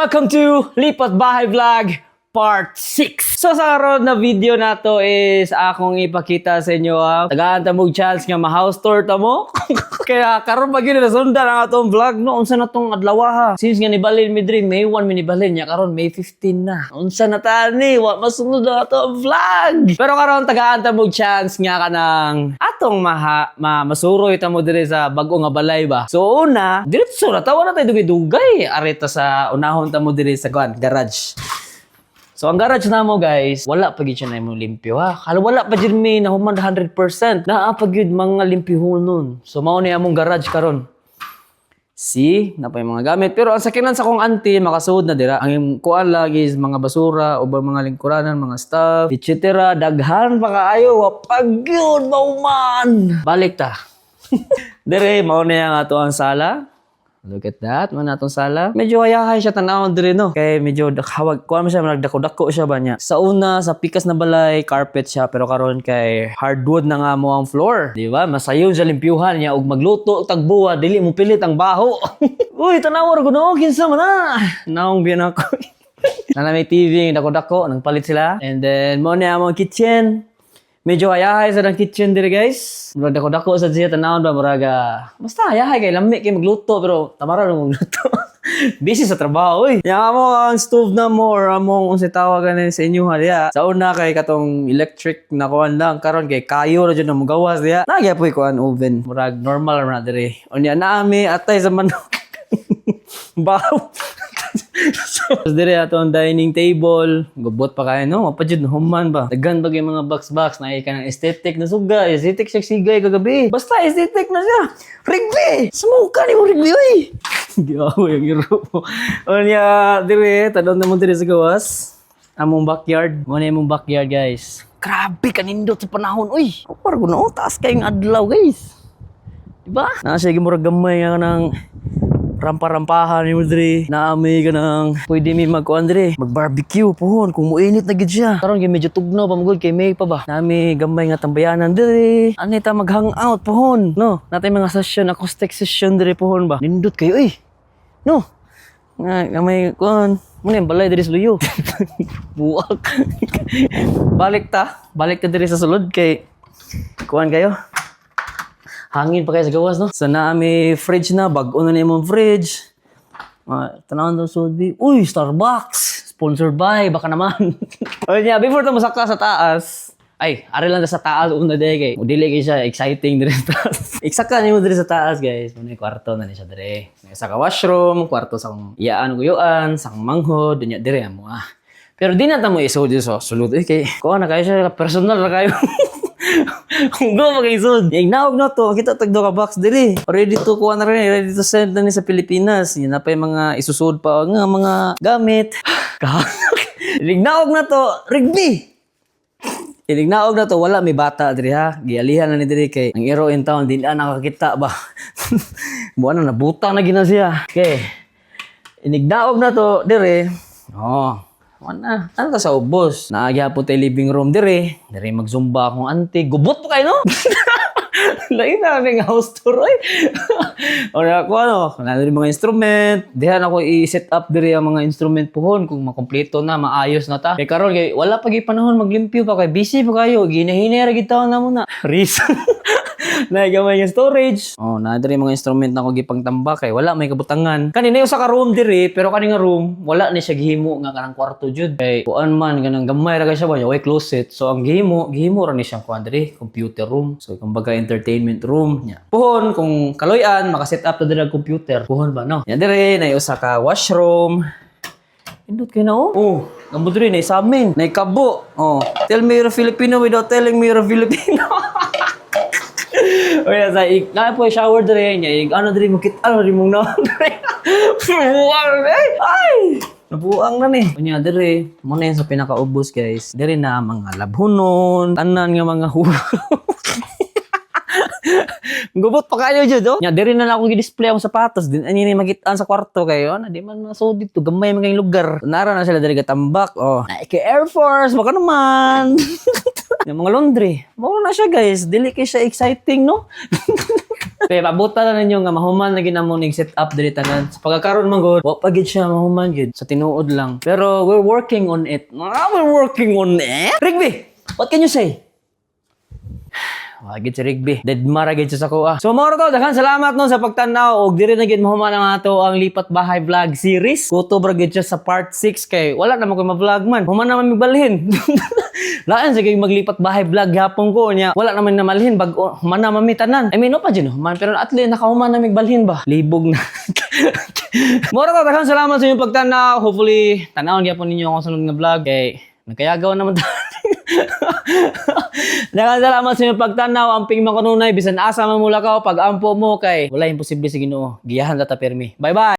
Welcome to Lipat Bahay Vlog Part 6. So sa karon na video na to is akong ipakita sa inyo ang tagaan ta mog chance nga ma-house tour ta mo. Kaya karon pag na sundan ang atong vlog no unsa na tong adlaw ha. Since nga nibalin mi diri May 1 mi nibalin nya karon May 15 na. Unsa na tani wa masunod na atong vlog. Pero karon tagaan ta mog chance nga kanang atong masuroy ta mo diri sa bag-o nga balay ba. So una, diretso na tawa na tay dugay-dugay areta sa unahon ta mo diri sa garage. So, ang garage na mo, guys, wala pa gid siya na mo limpyo, ha? Wala pa gid may nahuman 100%. Naa pa gid mga limpyo nun. So, mao ni among garage karon. See? Na pa yung mga gamit. Pero ang sakinan sa kong auntie, makasuod na dira. Ang kuan lagi is mga basura, o mga lingkuranan, mga stuff, etc. Daghan pa kaayo, wapag yun, mauman! Balik ta. Dire, mao na yung ato ang sala. Look at that, man atong sala. Medyo hayahay siya tanawon diri no. Kay medyo hawag kuan siya nagdako-dako siya ba niya. Sa una sa pikas na balay, carpet siya pero karon kay hardwood na nga mo ang floor, di ba? Masayon sa limpyuhan niya ug magluto og tagbuwa dili mo pilit ang baho. Uy, tanawon ko no, kinsa man na. Naong biyan ako. Nana may TV, dako-dako, nagpalit sila. And then mo ni among kitchen. Medyo hayahay sa ng kitchen diri guys. Murag dako-dako sa siya tanawon ba muraga. Basta hayahay kay lami kay magluto pero tamara na magluto. Busy sa trabaho oy. Yang amo ang stove na mo or among unsay tawagan sa inyo ha. Sa una kay katong electric na kuan lang karon kay kayo ra jud na mogawas diha. Nagya poy kuan oven. Murag normal ra na diri. Unya naami atay sa manok. Baw. So, dire ato ang dining table. Gubot pa kayo, no? Mapadjud na human ba? Daghan bagay mga box-box. Nakika ng aesthetic na suga. Aesthetic siya sigay kagabi. Basta aesthetic na siya. Rigby! Sumuka ni mo Rigby, uy! Giyaw yung hero mo. O niya, dire, tanong naman dire sa gawas. Among backyard. Muna yung backyard, guys. Grabe, kanindot sa panahon, uy! Kapar ko no, taas kayong adlaw, guys. Diba? Nasa murag gamay nga ng rampa-rampahan ni Mudri. Naamay ka ng pwede mi magkuhan diri. Mag-barbecue pohon kung muinit na gid siya. Karon kay medyo tugnaw pa magud kay May pa ba. Nami gambay nga tambayanan diri. Ani ta mag-hangout pohon. No, natay mga session, acoustic session diri pohon ba. Nindot kayo eh. No. Nga may kuhan. Muna yung balay diri sa luyo. Buwak. Balik ta diri sa sulod kay kuhan kayo. Hangin pa kayo sa gawas, no? Sana may fridge na. Bag-o na yung fridge. Tanawan daw sudi. Uy, Starbucks! Sponsored by. Baka naman. O niya, before ito masakta sa taas. Ay, ari lang sa taas. Una day kay. Dili kayo siya. Exciting dire sa taas. Eksaka niyo dire sa taas, guys. Muna yung kwarto na niya siya dire. Sa washroom. Kwarto sa kong iyaan guyuan. Sa kong manghod. Dunya dire mo Pero di na mo isod so sulod. Okay. Kuha na kayo siya. Personal na kayo. Kung go mag-isod. Yung naog na to, kita tagdo ka box dili. Ready to kuha na rin, ready to send na ni sa Pilipinas. Yan na pa yung mga isusod pa nga mga gamit. Ignaog na to, Rigby! Ignaog na to, wala may bata diri ha. Gialihan na ni diri kay ang iro in town, di na nakakita ba. Buwan na, nabutang na gina siya. Okay. Inignaog na to, diri. Ano ta sa ubos? Naagya po tayo living room dire. Dire mag-zumba akong auntie. Gubot po kayo, no? Lain na ng house tour, oy. O na ako, nandun mga instrument. Dihan ako i-set up dire ang mga instrument pohon kung makompleto na, maayos na ta. Kaya karon kay wala pa gyud panahon maglimpyo pa kay busy pa kayo. Ginahinera gid taon na muna. Reason. Nagamay yung storage. Na dire mga instrument na ko gipangtambak kay wala may kabutangan. Kanina yung sa room dire, pero kani nga room wala ni siya gihimo nga kanang kwarto jud. Kay kuan man ganang gamay ra kay siya ba, way closet. So ang gihimo ra ni siyang kuan dire, computer room. So kumbaga entertainment room nya. Puhon kung kaloy-an maka-set up ta dire ang computer. Puhon ba no? Nya dire na usa ka washroom. Indot kay na Gambo dire na isamin, na kabo. Tell me you're Filipino without telling me you're Filipino. Oy, na po shower dire niya. Ano dire mo kita rin mong na. Ay! Nabuang na ni. Kunya dire, mo na yan sa pinakaubos guys. Dire na mga labhunon, tanan nga mga huro. Gubot pa kayo dyan, oh. Nya, diri na ako gi-display akong sapatos. Din ani ni magitaan sa kwarto kayo. Di man masod dito. Gamay man kayong lugar. Nara na sila diri gatambak. Nike Air Force. Baka naman. Yung mga laundry. Mao na siya, guys. Dili kay siya exciting, no? Kaya pabuta na ninyo nga mahuman na ginamon set up diri tanan. Sa pagkakaroon man gud, wa pa gid siya mahuman gid sa tinuod lang. Pero we're working on it. We're working on it. Rigby, what can you say? Wagid si Rigby. Dead maragid siya sa kuha. So moro to, daghan salamat no sa pagtanaw og diri na gid mahuman ang ato ang lipat bahay vlog series. Kuto bragid siya sa part 6 kay wala na mo ko ma-vlog man. Human naman mi balhin. Laan sige maglipat bahay vlog gapon ko niya. Wala naman na malhin bag human na mamitanan. I mean no pa dyan human pero at least nakahuman na mig balhin ba. Libog na. Moro to, daghan salamat sa inyong pagtanaw. Hopefully tanawon gyapon ninyo ang sunod nga vlog kay nagkayagaw naman ta. Daghang salamat sa inyong pagtanaw. Amping makanunay bisan asa man mula ka pag ampo mo kay wala imposible sa Ginoo. Giyahan ta permi. Bye bye.